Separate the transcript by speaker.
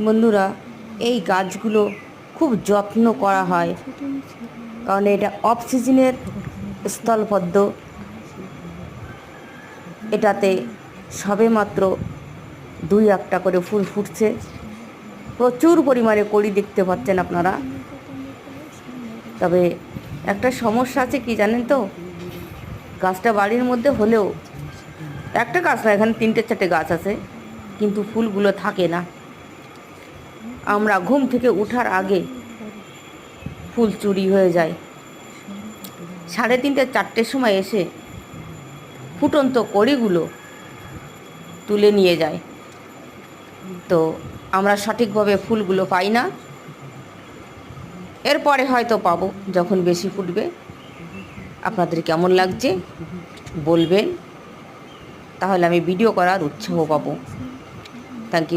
Speaker 1: বন্ধুরা, এই গাছগুলো খুব যত্ন করা হয়, কারণ এটা অফ সিজনের স্থলপদ্ম। এটাতে সবেমাত্র 2-1টা করে ফুল ফুটছে। প্রচুর পরিমাণে কড়ি দেখতে পাচ্ছেন আপনারা। তবে একটা সমস্যা আছে, কি জানেন তো? গাছটা বাড়ির মধ্যে হলেও, একটা গাছ না, এখানে 3-4টে গাছ আছে, কিন্তু ফুলগুলো থাকে না। আমরা ঘুম থেকে ওঠার আগে ফুল চুরি হয়ে যায়। 3:30-4টের সময় এসে ফুটন্ত কড়িগুলো তুলে নিয়ে যায়। তো আমরা সঠিকভাবে ফুলগুলো পাই না। এরপরে হয়তো পাবো যখন বেশি ফুটবে। আপনাদের কেমন লাগছে বলবেন, তাহলে আমি ভিডিও করার উৎসাহ পাবো। Thank you.